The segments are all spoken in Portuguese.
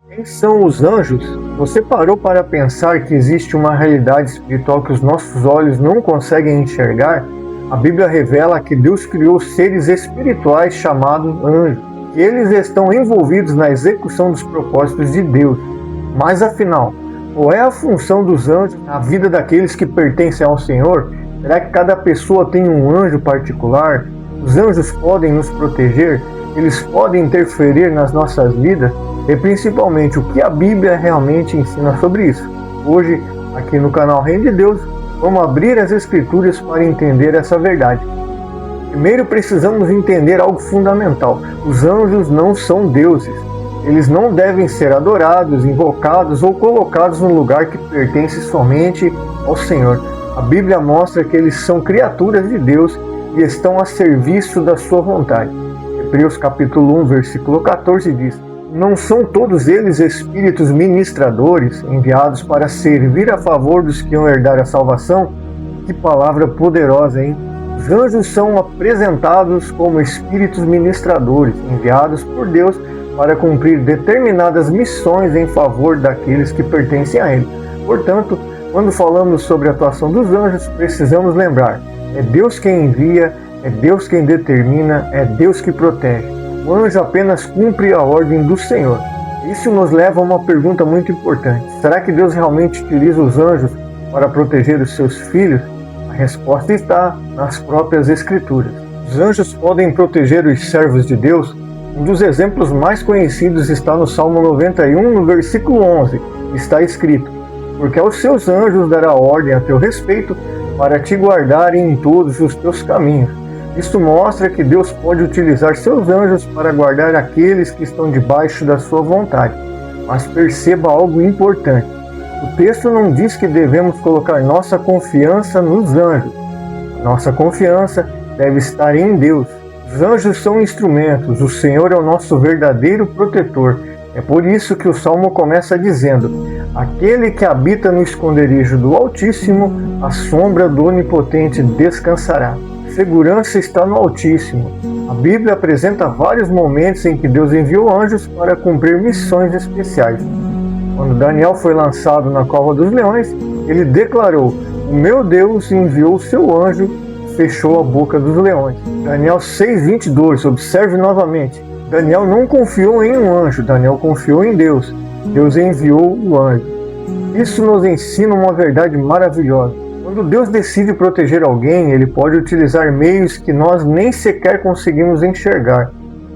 Quem são os anjos? Você parou para pensar que existe uma realidade espiritual que os nossos olhos não conseguem enxergar? A Bíblia revela que Deus criou seres espirituais chamados anjos, que eles estão envolvidos na execução dos propósitos de Deus. Mas afinal, qual é a função dos anjos na vida daqueles que pertencem ao Senhor? Será que cada pessoa tem um anjo particular? Os anjos podem nos proteger? Eles podem interferir nas nossas vidas? E principalmente, o que a Bíblia realmente ensina sobre isso? Hoje, aqui no canal Reino de Deus, vamos abrir as Escrituras para entender essa verdade. Primeiro, precisamos entender algo fundamental. Os anjos não são deuses. Eles não devem ser adorados, invocados ou colocados num lugar que pertence somente ao Senhor. A Bíblia mostra que eles são criaturas de Deus e estão a serviço da sua vontade. Hebreus capítulo 1, versículo 14 diz: não são todos eles espíritos ministradores enviados para servir a favor dos que vão herdar a salvação? Que palavra poderosa, hein? Os anjos são apresentados como espíritos ministradores enviados por Deus para cumprir determinadas missões em favor daqueles que pertencem a Ele. Portanto, quando falamos sobre a atuação dos anjos, precisamos lembrar: é Deus quem envia, é Deus quem determina, é Deus que protege. O anjo apenas cumpre a ordem do Senhor. Isso nos leva a uma pergunta muito importante: será que Deus realmente utiliza os anjos para proteger os seus filhos? A resposta está nas próprias Escrituras. Os anjos podem proteger os servos de Deus? Um dos exemplos mais conhecidos está no Salmo 91, no versículo 11. Está escrito: porque aos seus anjos dará ordem a teu respeito, para te guardarem em todos os teus caminhos. Isso mostra que Deus pode utilizar seus anjos para guardar aqueles que estão debaixo da sua vontade. Mas perceba algo importante: o texto não diz que devemos colocar nossa confiança nos anjos. Nossa confiança deve estar em Deus. Os anjos são instrumentos, o Senhor é o nosso verdadeiro protetor. É por isso que o Salmo começa dizendo: aquele que habita no esconderijo do Altíssimo, à sombra do Onipotente descansará. Segurança está no Altíssimo. A Bíblia apresenta vários momentos em que Deus enviou anjos para cumprir missões especiais. Quando Daniel foi lançado na cova dos leões, ele declarou: o meu Deus enviou o seu anjo e fechou a boca dos leões. Daniel 6:22, observe novamente. Daniel não confiou em um anjo, Daniel confiou em Deus. Deus enviou o anjo. Isso nos ensina uma verdade maravilhosa. Quando Deus decide proteger alguém, Ele pode utilizar meios que nós nem sequer conseguimos enxergar.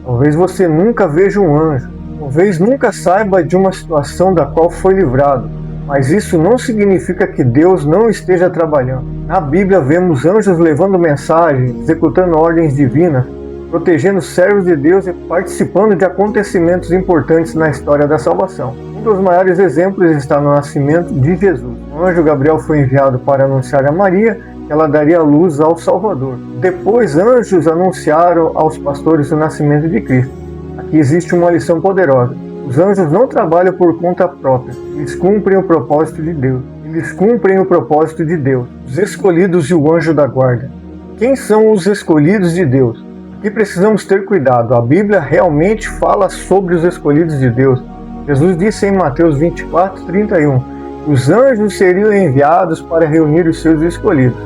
Talvez você nunca veja um anjo, talvez nunca saiba de uma situação da qual foi livrado, mas isso não significa que Deus não esteja trabalhando. Na Bíblia vemos anjos levando mensagens, executando ordens divinas, protegendo servos de Deus e participando de acontecimentos importantes na história da salvação. Um dos maiores exemplos está no nascimento de Jesus. O anjo Gabriel foi enviado para anunciar a Maria que ela daria luz ao Salvador. Depois, anjos anunciaram aos pastores o nascimento de Cristo. Aqui existe uma lição poderosa. Os anjos não trabalham por conta própria. Eles cumprem o propósito de Deus. Eles cumprem o propósito de Deus. Os escolhidos e o anjo da guarda. Quem são os escolhidos de Deus? Aqui precisamos ter cuidado. A Bíblia realmente fala sobre os escolhidos de Deus. Jesus disse em Mateus 24:31: os anjos seriam enviados para reunir os seus escolhidos.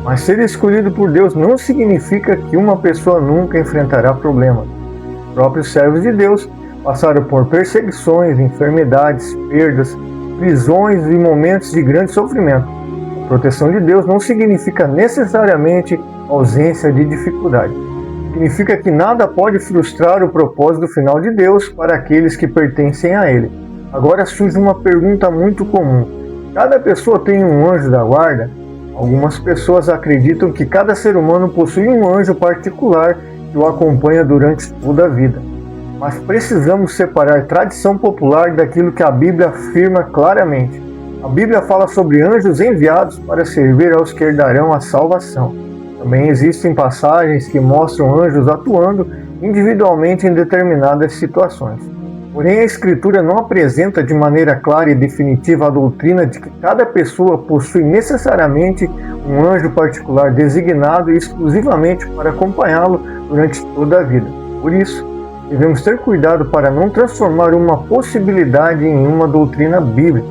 Mas ser escolhido por Deus não significa que uma pessoa nunca enfrentará problemas. Os próprios servos de Deus passaram por perseguições, enfermidades, perdas, prisões e momentos de grande sofrimento. A proteção de Deus não significa necessariamente ausência de dificuldade. Significa que nada pode frustrar o propósito final de Deus para aqueles que pertencem a Ele. Agora surge uma pergunta muito comum: cada pessoa tem um anjo da guarda? Algumas pessoas acreditam que cada ser humano possui um anjo particular que o acompanha durante toda a vida. Mas precisamos separar tradição popular daquilo que a Bíblia afirma claramente. A Bíblia fala sobre anjos enviados para servir aos que herdarão a salvação. Também existem passagens que mostram anjos atuando individualmente em determinadas situações. Porém, a Escritura não apresenta de maneira clara e definitiva a doutrina de que cada pessoa possui necessariamente um anjo particular designado exclusivamente para acompanhá-lo durante toda a vida. Por isso, Devemos ter cuidado para não transformar uma possibilidade em uma doutrina bíblica.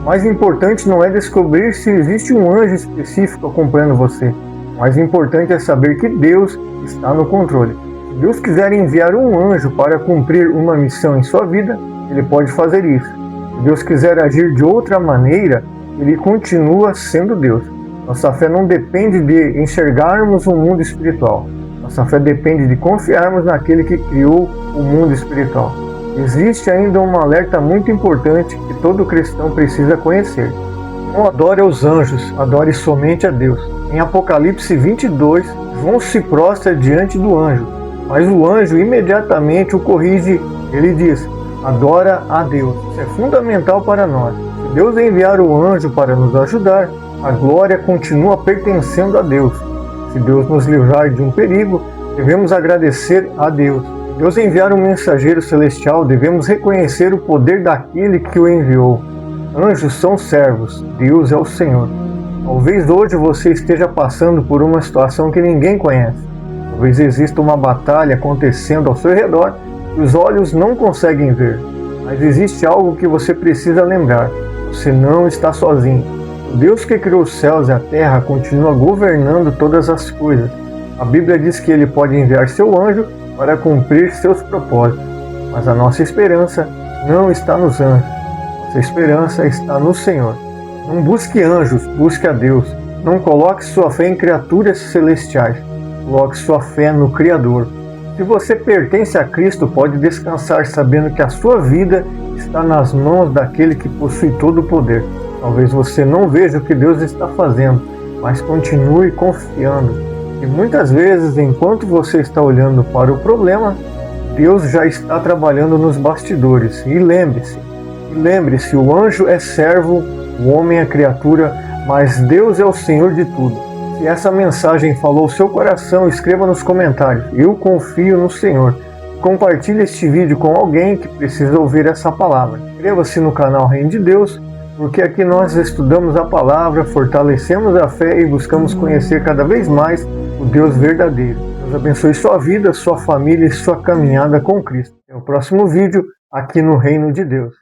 O mais importante não é descobrir se existe um anjo específico acompanhando você. O mais importante é saber que Deus está no controle. Se Deus quiser enviar um anjo para cumprir uma missão em sua vida, Ele pode fazer isso. Se Deus quiser agir de outra maneira, Ele continua sendo Deus. Nossa fé não depende de enxergarmos o mundo espiritual. Nossa fé depende de confiarmos naquele que criou o mundo espiritual. Existe ainda um alerta muito importante que todo cristão precisa conhecer. Não adore aos anjos, adore somente a Deus. Em Apocalipse 22, João se prostra diante do anjo, mas o anjo imediatamente o corrige. Ele diz: adora a Deus. Isso é fundamental para nós. Se Deus enviar o anjo para nos ajudar, a glória continua pertencendo a Deus. Se Deus nos livrar de um perigo, devemos agradecer a Deus. Se Deus enviar um mensageiro celestial, devemos reconhecer o poder daquele que o enviou. Anjos são servos, Deus é o Senhor. Talvez hoje você esteja passando por uma situação que ninguém conhece. Talvez exista uma batalha acontecendo ao seu redor que os olhos não conseguem ver. Mas existe algo que você precisa lembrar: você não está sozinho. O Deus que criou os céus e a terra continua governando todas as coisas. A Bíblia diz que Ele pode enviar seu anjo para cumprir seus propósitos. Mas a nossa esperança não está nos anjos. Nossa esperança está no Senhor. Não busque anjos, busque a Deus. Não coloque sua fé em criaturas celestiais. Coloque sua fé no Criador. Se você pertence a Cristo, pode descansar sabendo que a sua vida está nas mãos daquele que possui todo o poder. Talvez você não veja o que Deus está fazendo, mas continue confiando. E muitas vezes, enquanto você está olhando para o problema, Deus já está trabalhando nos bastidores. E lembre-se, o anjo é servo, o homem é criatura, mas Deus é o Senhor de tudo. Se essa mensagem falou ao seu coração, escreva nos comentários: eu confio no Senhor. Compartilhe este vídeo com alguém que precisa ouvir essa palavra. Inscreva-se no canal Reino de Deus, porque aqui nós estudamos a palavra, fortalecemos a fé e buscamos conhecer cada vez mais o Deus verdadeiro. Deus abençoe sua vida, sua família e sua caminhada com Cristo. Até o próximo vídeo aqui no Reino de Deus.